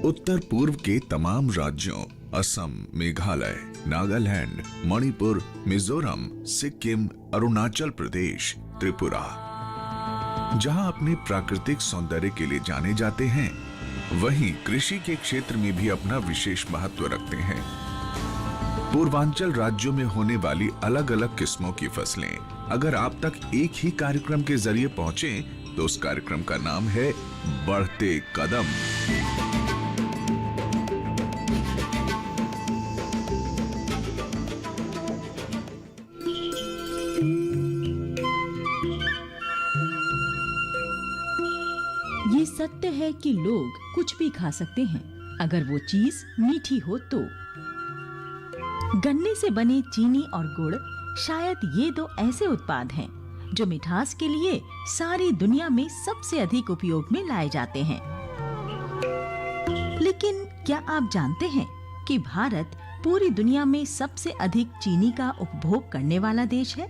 उत्तर पूर्व के तमाम राज्यों असम, मेघालय, नागालैंड, मणिपुर, मिजोरम, सिक्किम, अरुणाचल प्रदेश, त्रिपुरा, जहां अपने प्राकृतिक सौंदर्य के लिए जाने जाते हैं, वहीं कृषि के क्षेत्र में भी अपना विशेष महत्व रखते हैं। पूर्वांचल राज्यों में होने वाली अलग अलग किस्मों की फसलें अगर आप तक एक ही कार्यक्रम के जरिए पहुंचे तो उस कार्यक्रम का नाम है बढ़ते कदम। ये सत्य है कि लोग कुछ भी खा सकते हैं अगर वो चीज मीठी हो तो। गन्ने से बने चीनी और गुड़ शायद ये दो ऐसे उत्पाद हैं जो मिठास के लिए सारी दुनिया में सबसे अधिक उपयोग में लाए जाते हैं। लेकिन क्या आप जानते हैं कि भारत पूरी दुनिया में सबसे अधिक चीनी का उपभोग करने वाला देश है?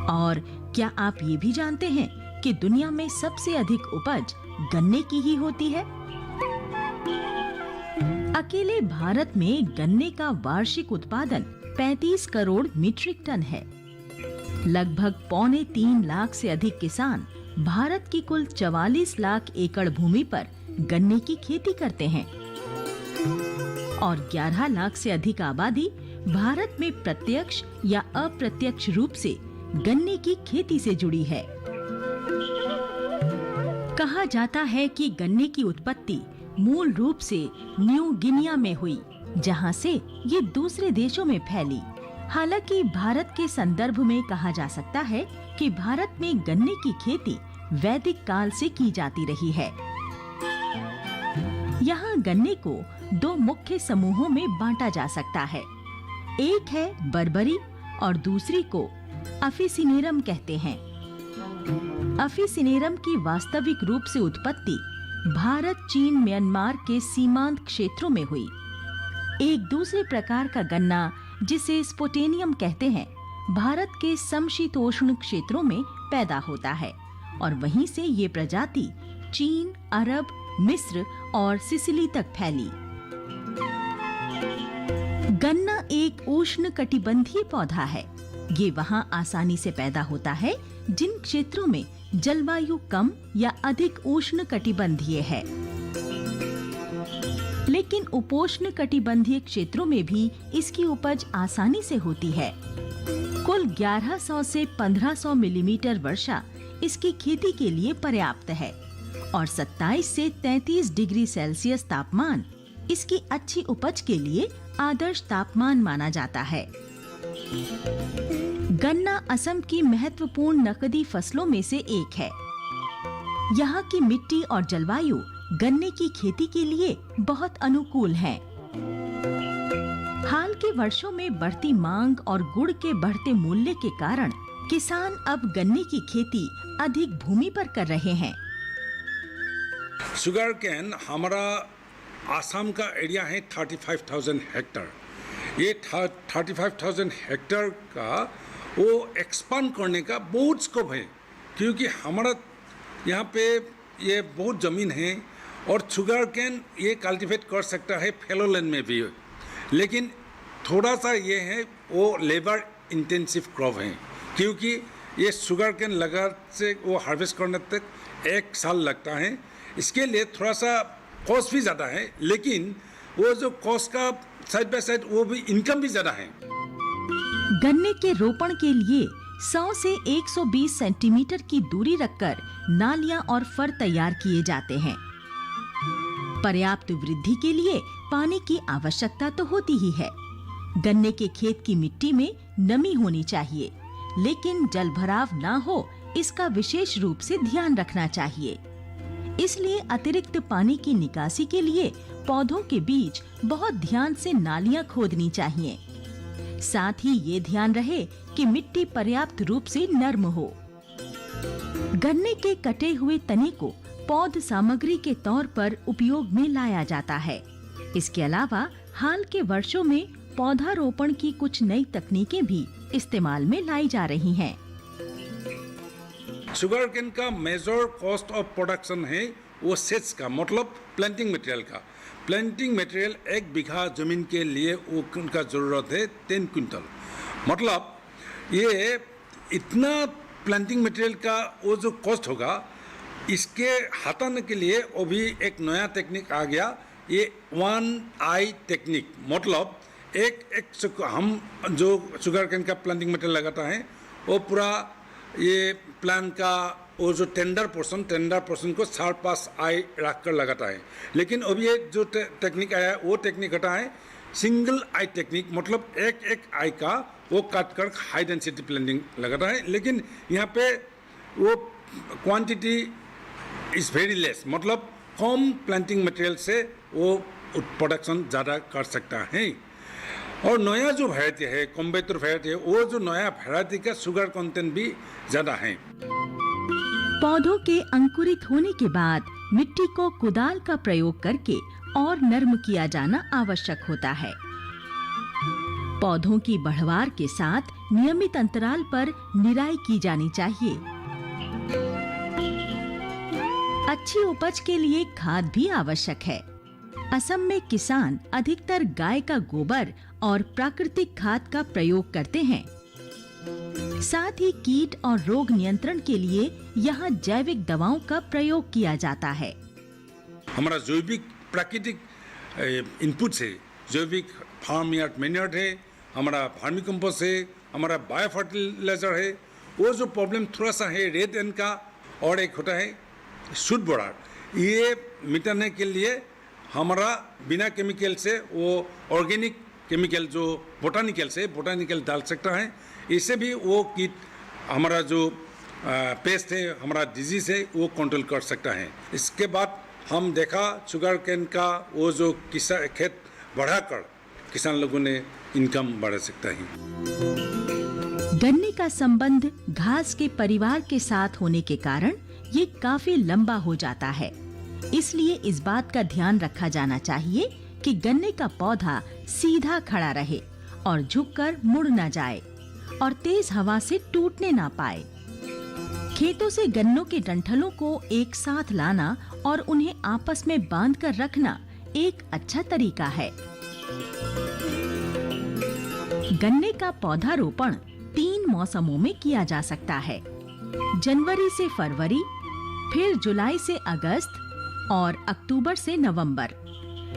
और क्या आप ये भी जानते हैं कि दुनिया में सबसे अधिक उपज गन्ने की ही होती है? अकेले भारत में गन्ने का वार्षिक उत्पादन 35 करोड़ मीट्रिक टन है। लगभग 2.25 लाख से अधिक किसान भारत की कुल 44 लाख एकड़ भूमि पर गन्ने की खेती करते हैं और 11 लाख से अधिक आबादी भारत में प्रत्यक्ष या अप्रत्यक्ष रूप से गन्ने की खेती से जुड़ी है। कहा जाता है कि गन्ने की उत्पत्ति मूल रूप से न्यू गिनिया में हुई, जहां से ये दूसरे देशों में फैली। हालांकि भारत के संदर्भ में कहा जा सकता है कि भारत में गन्ने की खेती वैदिक काल से की जाती रही है। यहाँ गन्ने को दो मुख्य समूहों में बांटा जा सकता है। एक है बर्बरी और दूसरी को अफिसिनेरम कहते हैं। अफिसिनेरम की वास्तविक रूप से उत्पत्ति भारत, चीन, म्यांमार के सीमांत क्षेत्रों में हुई। एक दूसरे प्रकार का गन्ना जिसे स्पोटेनियम कहते हैं, भारत के समशीतोष्ण क्षेत्रों में पैदा होता है और वहीं से ये प्रजाति चीन, अरब, मिस्र और सिसिली तक फैली। गन्ना एक उष्णकटिबंधीय पौधा है। ये वहाँ आसानी से पैदा होता है जिन क्षेत्रों में जलवायु कम या अधिक उष्णकटिबंधीय है। लेकिन उपोष्ण कटिबंधीय क्षेत्रों में भी इसकी उपज आसानी से होती है। कुल 1100 से 1500 मिलीमीटर वर्षा इसकी खेती के लिए पर्याप्त है और 27 से 33 डिग्री सेल्सियस तापमान इसकी अच्छी उपज के लिए आदर्श तापमान माना जाता है। गन्ना असम की महत्वपूर्ण नकदी फसलों में से एक है। यहाँ की मिट्टी और जलवायु गन्ने की खेती के लिए बहुत अनुकूल है। हाल के वर्षों में बढ़ती मांग और गुड़ के बढ़ते मूल्य के कारण किसान अब गन्ने की खेती अधिक भूमि पर कर रहे हैं। शुगर कैन हमारा आसाम का एरिया है 35,000 हेक्टर। ये 35,000 हेक्टर का वो एक्सपांड करने का बहुत स्कोप है, क्योंकि हमारा यहाँ पे ये बहुत ज़मीन है और शुगर कैन ये कल्टीवेट कर सकता है फैलो लैंड में भी। लेकिन थोड़ा सा ये है वो लेबर इंटेंसिव क्रॉप है, क्योंकि ये शुगर कैन लगा से वो हार्वेस्ट करने तक 1 साल लगता है। इसके लिए थोड़ा सा कॉस्ट भी ज़्यादा है, लेकिन वो जो कॉस्ट का साइड बाय साइड वो भी इनकम भी ज़्यादा है। गन्ने के रोपण के लिए 100 से 120 सेंटीमीटर की दूरी रखकर नालियां और फर तैयार किए जाते हैं। पर्याप्त वृद्धि के लिए पानी की आवश्यकता तो होती ही है। गन्ने के खेत की मिट्टी में नमी होनी चाहिए, लेकिन जलभराव ना हो इसका विशेष रूप से ध्यान रखना चाहिए। इसलिए अतिरिक्त पानी की निकासी के लिए पौधों के बीच बहुत ध्यान से नालियां खोदनी चाहिए। साथ ही ये ध्यान रहे कि मिट्टी पर्याप्त रूप से नर्म हो। गन्ने के कटे हुए तने को पौध सामग्री के तौर पर उपयोग में लाया जाता है। इसके अलावा हाल के वर्षों में पौधारोपण की कुछ नई तकनीकें भी इस्तेमाल में लाई जा रही हैं। शुगर केन का मेजर कॉस्ट ऑफ प्रोडक्शन है वो सेट्स का मतलब प्लांटिंग मटेरियल का। प्लांटिंग मटेरियल 1 बीघा ज़मीन के लिए वो उनका ज़रूरत है 10 क्विंटल। मतलब ये इतना प्लांटिंग मटेरियल का वो जो कॉस्ट होगा, इसके हटाने के लिए वो भी एक नया टेक्निक आ गया, ये 1 आई टेक्निक। मतलब हम जो शुगर केन का प्लांटिंग मटेरियल लगाता है वो पूरा ये प्लांट का वो जो टेंडर पोर्शन को 5.5 आई रख कर लगाता है। लेकिन अभी ये जो टेक्निक आया है वो टेक्निक हटा है सिंगल आई टेक्निक। मतलब एक आई का वो काट कर हाई डेंसिटी प्लांटिंग लगाता है। लेकिन यहाँ पे वो क्वांटिटी इज़ वेरी लेस, मतलब कम प्लांटिंग मटेरियल से वो प्रोडक्शन ज़्यादा कर सकता है। और नया जो वैरायटी है कोम्बेतुर वैरायटी है, वो जो नया वैरायटी का शुगर कंटेंट भी ज़्यादा है। पौधों के अंकुरित होने के बाद मिट्टी को कुदाल का प्रयोग करके और नर्म किया जाना आवश्यक होता है। पौधों की बढ़वार के साथ नियमित अंतराल पर निराई की जानी चाहिए। अच्छी उपज के लिए खाद भी आवश्यक है। असम में किसान अधिकतर गाय का गोबर और प्राकृतिक खाद का प्रयोग करते हैं। साथ ही कीट और रोग नियंत्रण के लिए यहाँ जैविक दवाओं का प्रयोग किया जाता है। हमारा जैविक प्राकृतिक इनपुट है, जैविक फार्म यार्ड मैन्योर है, हमारा वर्मी कंपोस्ट है, हमारा बायो फर्टिलाइजर है। वो जो प्रॉब्लम थोड़ा सा है रेड एंड का, और एक होता है सूट बोरार, ये मिटाने के लिए हमारा बिना केमिकल से वो ऑर्गेनिक केमिकल जो बोटानिकल डाल सकता है। इससे भी वो कीट हमारा जो पेस्ट है, हमारा डिजीज है, वो कंट्रोल कर सकता है। इसके बाद हम देखा शुगर केन का वो जो किसान खेत बढ़ाकर किसान लोगों ने इनकम बढ़ा सकता है। गन्ने का संबंध घास के परिवार के साथ होने के कारण ये काफी लंबा हो जाता है। इसलिए इस बात का ध्यान रखा जाना चाहिए कि गन्ने का पौधा सीधा खड़ा रहे और झुककर मुड़ न जाए और तेज हवा से टूटने ना पाए। खेतों से गन्नों के डंठलों को एक साथ लाना और उन्हें आपस में बांधकर रखना एक अच्छा तरीका है। गन्ने का पौधारोपण 3 मौसमों में किया जा सकता है, जनवरी से फरवरी, फिर जुलाई से अगस्त और अक्टूबर से नवंबर।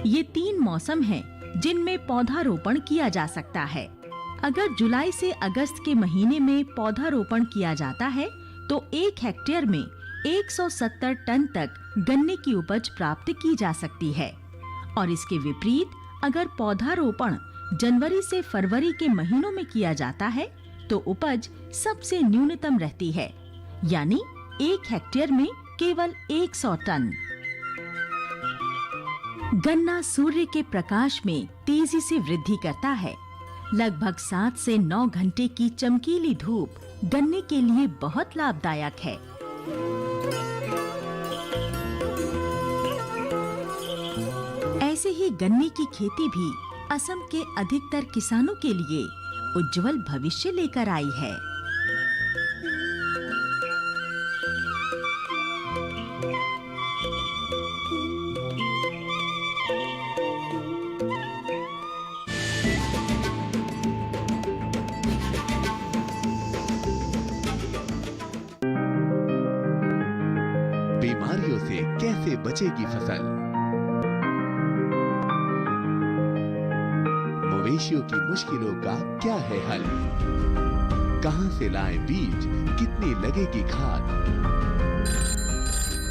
ये 3 मौसम हैं जिनमें पौधारोपण किया जा सकता है। अगर जुलाई से अगस्त के महीने में पौधारोपण किया जाता है तो 1 हेक्टेयर में 170 टन तक गन्ने की उपज प्राप्त की जा सकती है। और इसके विपरीत अगर पौधारोपण जनवरी से फरवरी के महीनों में किया जाता है तो उपज सबसे न्यूनतम रहती है, यानी 1 हेक्टेयर में केवल 100 टन। गन्ना सूर्य के प्रकाश में तेजी से वृद्धि करता है। लगभग 7 से 9 घंटे की चमकीली धूप गन्ने के लिए बहुत लाभदायक है। ऐसे ही गन्ने की खेती भी असम के अधिकतर किसानों के लिए उज्जवल भविष्य लेकर आई है। बीमारियों से कैसे बचेगी फसल? मवेशियों की मुश्किलों का क्या है हल? कहां से लाएं बीज, कितनी लगेगी खाद?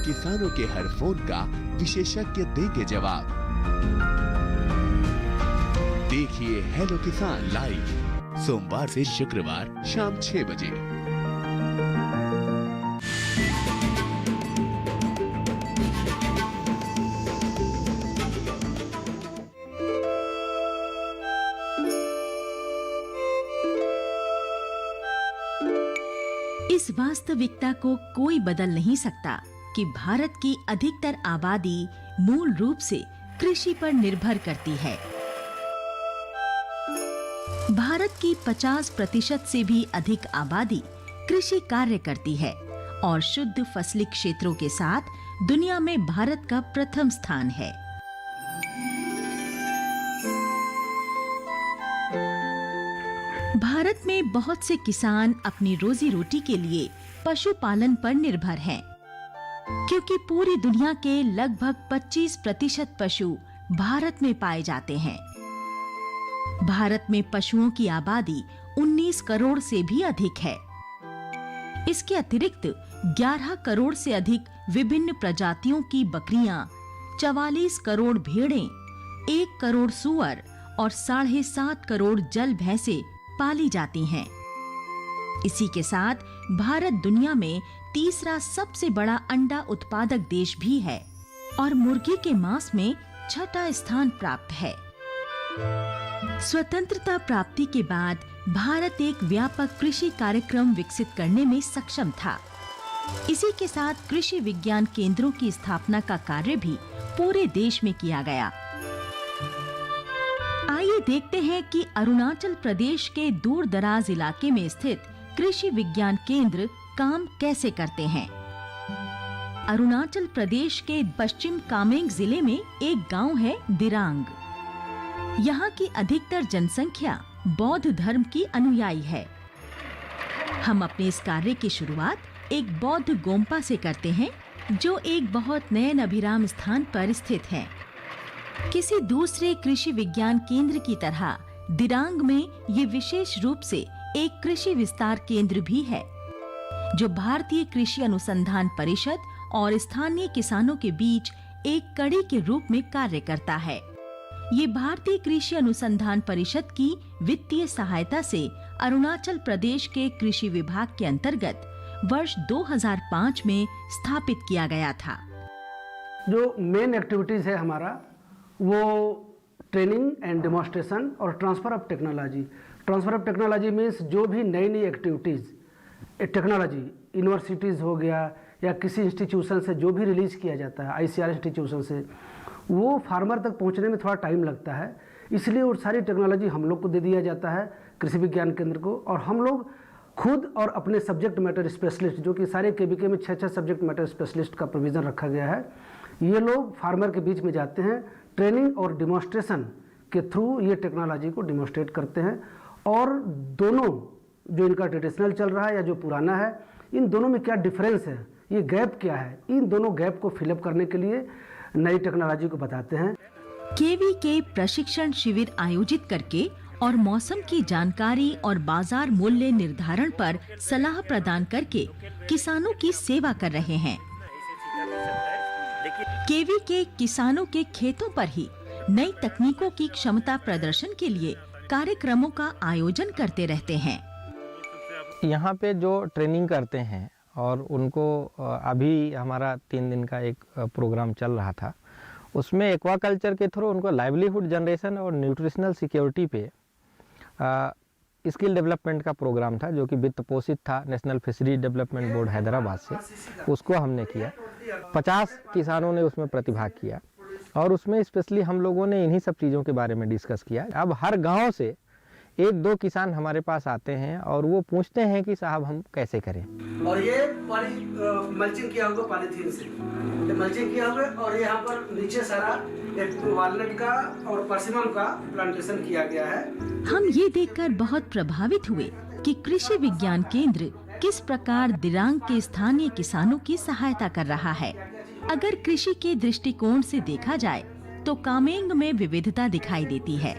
किसानों के हर फोन का विशेषज्ञ देंगे जवाब। देखिए हेलो किसान लाइव सोमवार से शुक्रवार शाम 6 बजे। इस वास्तविकता को कोई बदल नहीं सकता कि भारत की अधिकतर आबादी मूल रूप से कृषि पर निर्भर करती है। भारत की 50% से भी अधिक आबादी कृषि कार्य करती है और शुद्ध फसली क्षेत्रों के साथ दुनिया में भारत का प्रथम स्थान है। भारत में बहुत से किसान अपनी रोजी रोटी के लिए पशुपालन पर निर्भर हैं, क्योंकि पूरी दुनिया के लगभग 25% पशु भारत में पाए जाते हैं। भारत में पशुओं की आबादी 19 करोड़ से भी अधिक है। इसके अतिरिक्त 11 करोड़ से अधिक विभिन्न प्रजातियों की बकरियां, 44 करोड़ भेड़ें, 1 करोड़ सूअर और 7.5 करोड़ जल भैंसें पाली जाती हैं। इसी के साथ भारत दुनिया में तीसरा सबसे बड़ा अंडा उत्पादक देश भी है और मुर्गी के मांस में छठा स्थान प्राप्त है। स्वतंत्रता प्राप्ति के बाद भारत एक व्यापक कृषि कार्यक्रम विकसित करने में सक्षम था। इसी के साथ कृषि विज्ञान केंद्रों की स्थापना का कार्य भी पूरे देश में किया गया। आइए देखते हैं कि अरुणाचल प्रदेश के दूर दराज इलाके में स्थित कृषि विज्ञान केंद्र काम कैसे करते हैं। अरुणाचल प्रदेश के पश्चिम कामेंग जिले में एक गांव है दिरांग। यहाँ की अधिकतर जनसंख्या बौद्ध धर्म की अनुयायी है। हम अपने इस कार्य की शुरुआत एक बौद्ध गोम्पा से करते हैं, जो एक बहुत नयन अभिराम स्थान पर स्थित है। किसी दूसरे कृषि विज्ञान केंद्र की तरह दिरांग में ये विशेष रूप से एक कृषि विस्तार केंद्र भी है, जो भारतीय कृषि अनुसंधान परिषद और स्थानीय किसानों के बीच एक कड़ी के रूप में कार्य करता है। ये भारतीय कृषि अनुसंधान परिषद की वित्तीय सहायता से अरुणाचल प्रदेश के कृषि विभाग के अंतर्गत वर्ष 2005 में स्थापित किया गया था। जो मेन एक्टिविटीज़ है हमारा, वो ट्रेनिंग एंड डेमोन्स्ट्रेशन और transfer of technology. Transfer of technology means जो भी नई नई एक्टिविटीज़ टेक्नोलॉजी यूनिवर्सिटीज़ हो गया या किसी इंस्टीट्यूशन से जो भी रिलीज़ किया जाता है, ICR इंस्टीट्यूशन से, वो फार्मर तक पहुंचने में थोड़ा टाइम लगता है। इसलिए वो सारी टेक्नोलॉजी हम लोग को दे दिया जाता है कृषि विज्ञान केंद्र को, और हम लोग खुद और अपने सब्जेक्ट मैटर स्पेशलिस्ट, जो कि सारे KVK में 6 सब्जेक्ट मैटर स्पेशलिस्ट का प्रोविज़न रखा गया है, ये लोग फार्मर के बीच में जाते हैं, ट्रेनिंग और डिमॉन्स्ट्रेशन के थ्रू ये टेक्नोलॉजी को डिमॉन्स्ट्रेट करते हैं। और दोनों, जो इनका ट्रेडिशनल चल रहा है या जो पुराना है, इन दोनों में क्या डिफरेंस है, ये गैप क्या है, इन दोनों गैप को फिलअप करने के लिए नई टेक्नोलॉजी को बताते हैं। KVK प्रशिक्षण शिविर आयोजित करके और मौसम की जानकारी और बाजार मूल्य निर्धारण पर सलाह प्रदान करके किसानों की सेवा कर रहे हैं। KVK किसानों के खेतों पर ही नई तकनीकों की क्षमता प्रदर्शन के लिए कार्यक्रमों का आयोजन करते रहते हैं। यहाँ पे जो ट्रेनिंग करते हैं और उनको अभी हमारा 3 दिन का एक प्रोग्राम चल रहा था, उसमें एक्वाकल्चर के थ्रू उनको लाइवलीहुड जनरेशन और न्यूट्रिशनल सिक्योरिटी पे स्किल डेवलपमेंट का प्रोग्राम था, जो कि वित्त पोषित था national fishery development board Hyderabad से। उसको हमने किया। 50 किसानों ने उसमें प्रतिभाग किया और उसमें स्पेशली हम लोगों ने इन्हीं सब चीज़ों के बारे में डिस्कस किया। अब हर गांव से 1-2 किसान हमारे पास आते हैं और वो पूछते हैं कि साहब हम कैसे करें। और ये पानी मल्चिंग किया होगा पॉलीथीन से, ये मल्चिंग किया हुआ, और यहाँ पर नीचे सारा एक वालनट का और परसिमम का प्लांटेशन किया गया है। हम ये देखकर बहुत प्रभावित हुए कि कृषि विज्ञान केंद्र किस प्रकार दिरांग के स्थानीय किसानों की सहायता कर रहा है। अगर कृषि के दृष्टिकोण से देखा जाए तो कामेंग में विविधता दिखाई देती है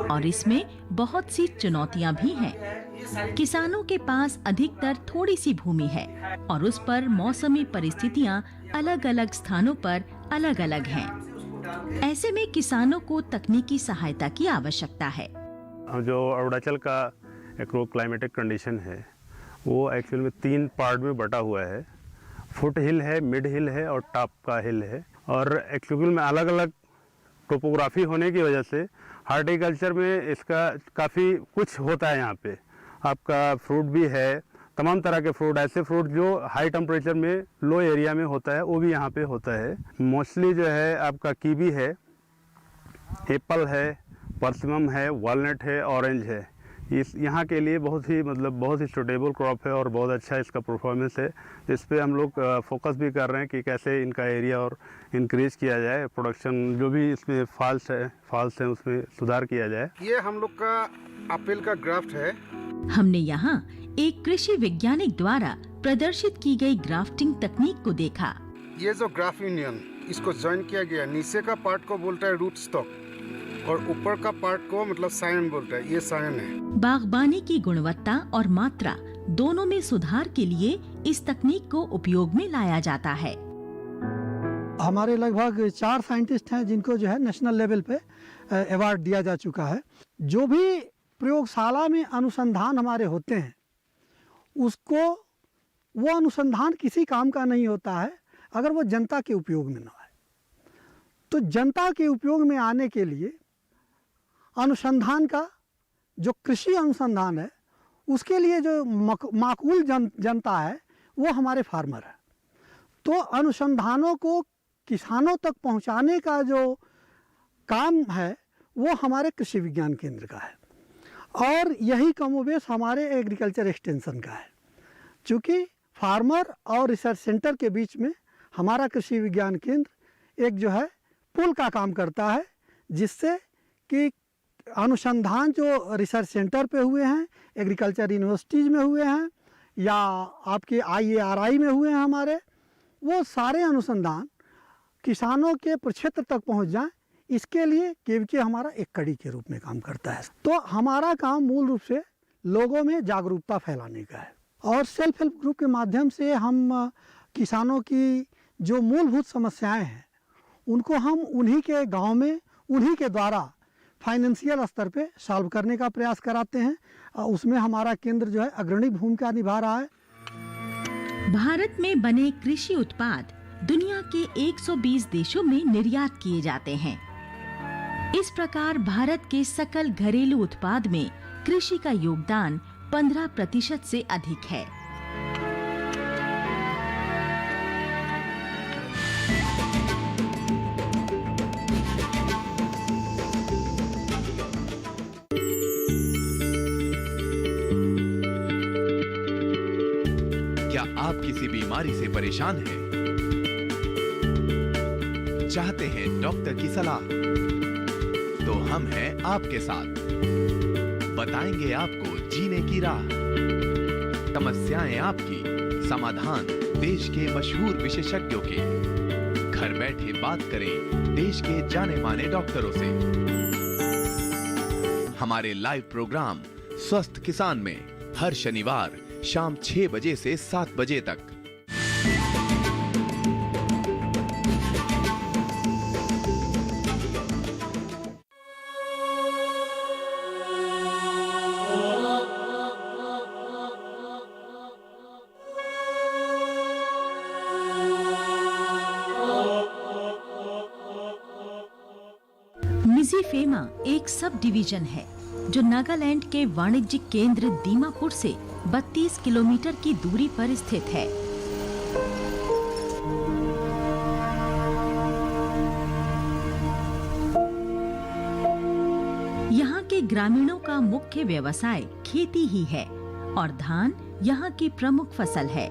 और इसमें बहुत सी चुनौतियां भी हैं। किसानों के पास अधिकतर थोड़ी सी भूमि है और उस पर मौसमी परिस्थितियां अलग अलग स्थानों पर अलग अलग हैं। ऐसे में किसानों को तकनीकी सहायता की आवश्यकता है। जो अरुणाचल का एग्रो क्लाइमेटिक कंडीशन है, वो एक्चुअल में 3 पार्ट में बटा हुआ है। फुट हिल है, मिड हिल है और टॉप का हिल है। और एक्चुअल में अलग अलग टोपोग्राफी होने की वजह से हार्टिकल्चर में इसका काफ़ी कुछ होता है। यहाँ पे आपका फ्रूट भी है, तमाम तरह के फ्रूट, ऐसे फ्रूट जो हाई टेम्परेचर में लो एरिया में होता है, वो भी यहाँ पे होता है। मोस्टली जो है आपका कीवी है, एप्पल है, परसिमम है, वॉलनट है, ऑरेंज है। इस यहाँ के लिए बहुत ही सूटेबल क्रॉप है और बहुत अच्छा इसका परफॉर्मेंस है। तो इस पर हम लोग फोकस भी कर रहे हैं कि कैसे इनका एरिया और इंक्रीज किया जाए, प्रोडक्शन जो भी इसमें फॉल्स हैं उसमें सुधार किया जाए। ये हम लोग का एप्पल का ग्राफ्ट है। हमने यहाँ एक कृषि वैज्ञानिक द्वारा प्रदर्शित की गई ग्राफ्टिंग तकनीक को देखा। ये जो ग्राफ यूनियन इसको ज्वाइन किया गया, नीचे का पार्ट को बोलता है रूट स्टॉक और ऊपर का पार्ट को मतलब सायन बोलता है। ये सायन है। बागबानी की गुणवत्ता और मात्रा दोनों में सुधार के लिए इस तकनीक को उपयोग में लाया जाता है। हमारे लगभग 4 साइंटिस्ट हैं जिनको जो है नेशनल लेवल पे अवार्ड दिया जा चुका है। जो भी प्रयोगशाला में अनुसंधान हमारे होते हैं उसको वो अनुसंधान किसी काम का नहीं होता है अगर वो जनता के उपयोग में ना आए। तो जनता के उपयोग में आने के लिए अनुसंधान का जो कृषि अनुसंधान है उसके लिए जो माकूल जनता है वो हमारे फार्मर है। तो अनुसंधानों को किसानों तक पहुंचाने का जो काम है वो हमारे कृषि विज्ञान केंद्र का है और यही कमोबेश हमारे एग्रीकल्चर एक्सटेंशन का है। चूँकि फार्मर और रिसर्च सेंटर के बीच में हमारा कृषि विज्ञान केंद्र एक जो है पुल का काम करता है, जिससे कि अनुसंधान जो रिसर्च सेंटर पे हुए हैं, एग्रीकल्चर यूनिवर्सिटीज़ में हुए हैं या आपके IARI में हुए हैं हमारे, वो सारे अनुसंधान किसानों के प्रक्षेत्र तक पहुंच जाएं, इसके लिए केवीके हमारा एक कड़ी के रूप में काम करता है। तो हमारा काम मूल रूप से लोगों में जागरूकता फैलाने का है और सेल्फ हेल्प ग्रुप के माध्यम से हम किसानों की जो मूलभूत समस्याएं हैं उनको हम उन्हीं के गांव में उन्हीं के द्वारा फाइनेंशियल स्तर पे सॉल्व करने का प्रयास कराते हैं। उसमें हमारा केंद्र जो है अग्रणी भूमिका निभा रहा है। भारत में बने कृषि उत्पाद दुनिया के 120 देशों में निर्यात किए जाते हैं। इस प्रकार भारत के सकल घरेलू उत्पाद में कृषि का योगदान 15% से अधिक है। क्या आप किसी बीमारी से परेशान हैं? चाहते हैं डॉक्टर की सलाह? तो हम हैं आपके साथ, बताएंगे आपको जीने की राह। समस्याएं आपकी, समाधान देश के मशहूर विशेषज्ञों के। घर बैठे बात करें देश के जाने माने डॉक्टरों से। हमारे लाइव प्रोग्राम स्वस्थ किसान में हर शनिवार शाम 6 बजे से 7 बजे तक। मिज़िफेमा एक सब डिवीजन है जो नागालैंड के वाणिज्यिक केंद्र दीमापुर से 32 किलोमीटर की दूरी पर स्थित है। यहाँ के ग्रामीणों का मुख्य व्यवसाय खेती ही है और धान यहाँ की प्रमुख फसल है।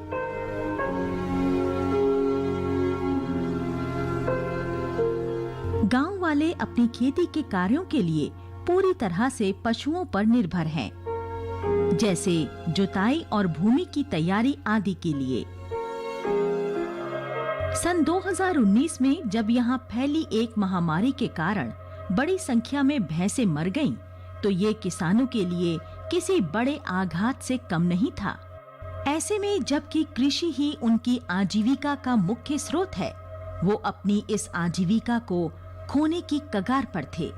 गांव वाले अपनी खेती के कार्यों के लिए पूरी तरह से पशुओं पर निर्भर हैं, जैसे जुताई और भूमि की तैयारी आदि के लिए। सन 2019 में जब यहाँ फैली एक महामारी के कारण बड़ी संख्या में भैंसें मर गईं, तो ये किसानों के लिए किसी बड़े आघात से कम नहीं था। ऐसे में जबकि कृषि ही उनकी आजीविका का मुख्य स्रोत है, वो अपनी इस आजीविका को खोने की कगार पर थे।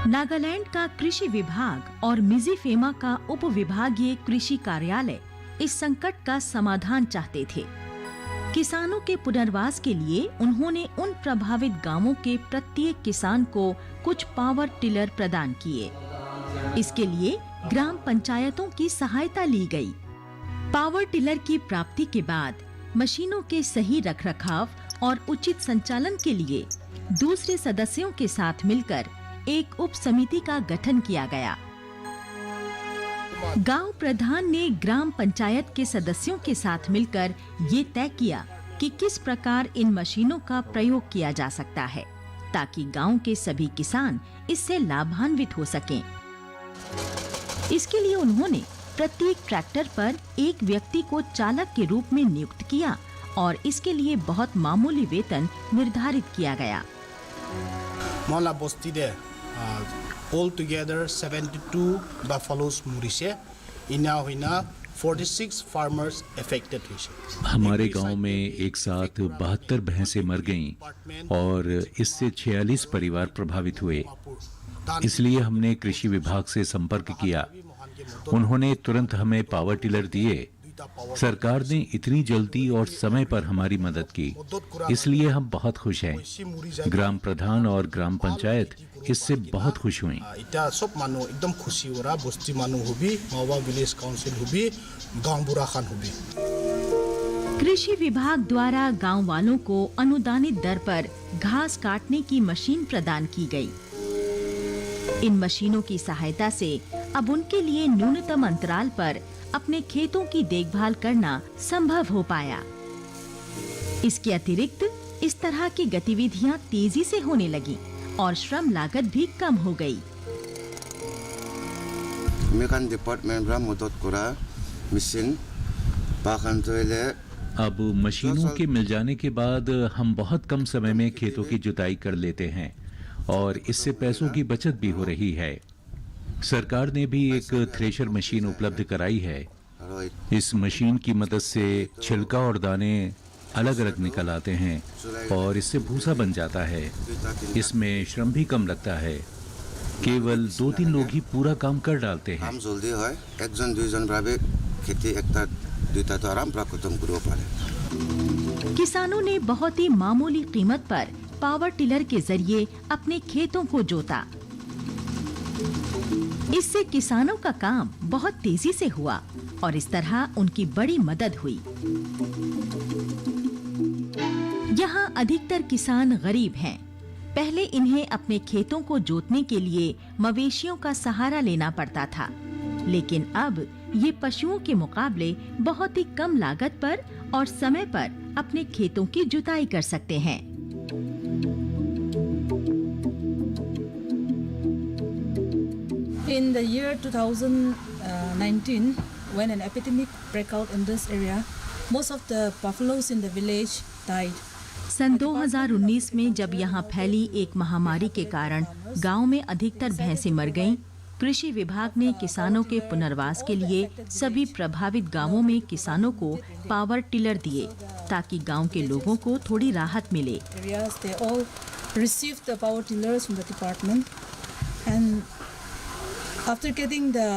नागालैंड का कृषि विभाग और मिज़िफेमा का उप विभागीय कृषि कार्यालय इस संकट का समाधान चाहते थे। किसानों के पुनर्वास के लिए उन्होंने उन प्रभावित गांवों के प्रत्येक किसान को कुछ पावर टिलर प्रदान किए। इसके लिए ग्राम पंचायतों की सहायता ली गई। पावर टिलर की प्राप्ति के बाद मशीनों के सही रखरखाव और उचित संचालन के लिए दूसरे सदस्यों के साथ मिलकर एक उप समिति का गठन किया गया। गांव प्रधान ने ग्राम पंचायत के सदस्यों के साथ मिलकर ये तय किया कि किस प्रकार इन मशीनों का प्रयोग किया जा सकता है ताकि गांव के सभी किसान इससे लाभान्वित हो सकें। इसके लिए उन्होंने प्रत्येक ट्रैक्टर पर एक व्यक्ति को चालक के रूप में नियुक्त किया और इसके लिए बहुत मामूली वेतन निर्धारित किया गया। Mola Bostide, all together 72 buffaloes मुरिसे, इना हुईना 46 farmers affected हुई। हमारे गांव में एक साथ 72 भैंसें मर गईं और इससे 46 परिवार प्रभावित हुए। इसलिए हमने कृषि विभाग से संपर्क किया। उन्होंने तुरंत हमें पावर टिलर दिए। सरकार ने इतनी जल्दी और समय पर हमारी मदद की, इसलिए हम बहुत खुश हैं। ग्राम प्रधान और ग्राम पंचायत इससे बहुत खुश हुई। सब मानो एकदम खुशी हो रहा, बस्ती मानो हुई, मावा विलेज काउंसिल हुई, गांव बुरा खान हुई। कृषि विभाग द्वारा गांव वालों को अनुदानित दर पर घास काटने की मशीन प्रदान की गई। इन मशीनों की सहायता से अब उनके लिए न्यूनतम अंतराल पर अपने खेतों की देखभाल करना संभव हो पाया। इसके अतिरिक्त इस तरह की गतिविधियां तेजी से होने लगी और श्रम लागत भी कम हो गई। अब मशीनों के मिल जाने के बाद हम बहुत कम समय में खेतों की जुताई कर लेते हैं और इससे पैसों की बचत भी हो रही है। सरकार ने भी एक थ्रेशर मशीन उपलब्ध कराई है। इस मशीन की मदद से छिलका और दाने अलग अलग निकल आते हैं और इससे भूसा बन जाता है। इसमें श्रम भी कम लगता है। केवल 2-3 लोग ही पूरा काम कर डालते हैं। किसानों ने बहुत ही मामूली कीमत पर पावर टिलर के जरिए अपने खेतों को जोता। इससे किसानों का काम बहुत तेजी से हुआ और इस तरह उनकी बड़ी मदद हुई। यहाँ अधिकतर किसान गरीब हैं। पहले इन्हें अपने खेतों को जोतने के लिए मवेशियों का सहारा लेना पड़ता था, लेकिन अब ये पशुओं के मुकाबले बहुत ही कम लागत पर और समय पर अपने खेतों की जुताई कर सकते हैं। In the year 2019, when an epidemic broke out in this area, most of the buffaloes in the village died. सन 2019 में जब यहाँ फैली एक महामारी के कारण गांव में अधिकतर भैंसें मर गईं, कृषि विभाग ने किसानों के पुनर्वास के लिए सभी प्रभावित गांवों में किसानों को पावर टिलर दिए ताकि गांव के लोगों को थोड़ी राहत मिले। They all received the power tillers from the department, and after getting the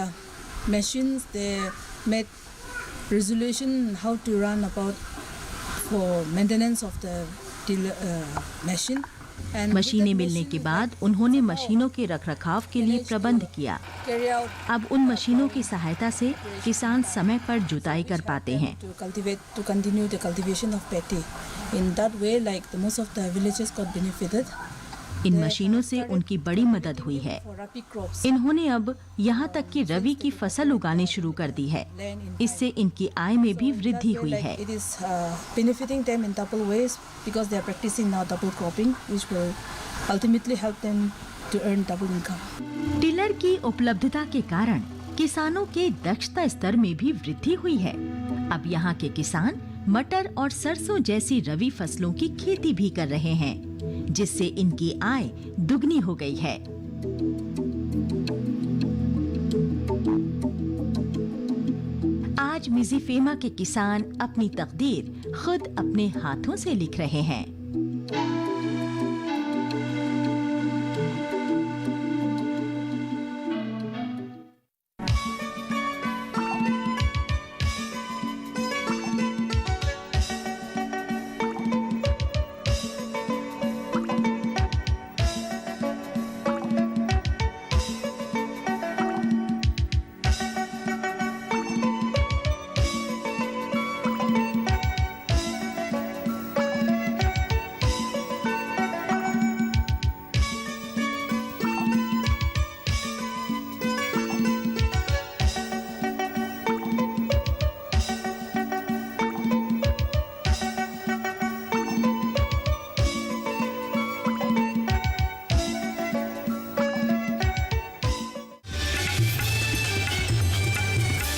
machines, they made resolution how to run about for maintenance of the machine. मशीनें मिलने के बाद उन्होंने मशीनों के रखरखाव के लिए प्रबंध किया। अब उन मशीनों की सहायता से किसान समय पर जुताई कर पाते हैं। To continue the cultivation of paddy. In that way, like the most of the villages got benefited. इन मशीनों से उनकी बड़ी मदद हुई है। इन्होंने अब यहाँ तक कि रबी की फसल उगानी शुरू कर दी है। इससे इनकी आय में भी वृद्धि हुई है। It is benefiting them in double ways because they are practicing now double cropping, which will ultimately help them to earn double income. Tiller की उपलब्धता के कारण किसानों के दक्षता स्तर में भी वृद्धि हुई है। अब यहाँ के किसान मटर और सरसों जैसी रबी फसलों की खेती भी कर रहे हैं, जिससे इनकी आय दुगनी हो गई है। आज मिज़िफ़ेमा के किसान अपनी तकदीर खुद अपने हाथों से लिख रहे हैं।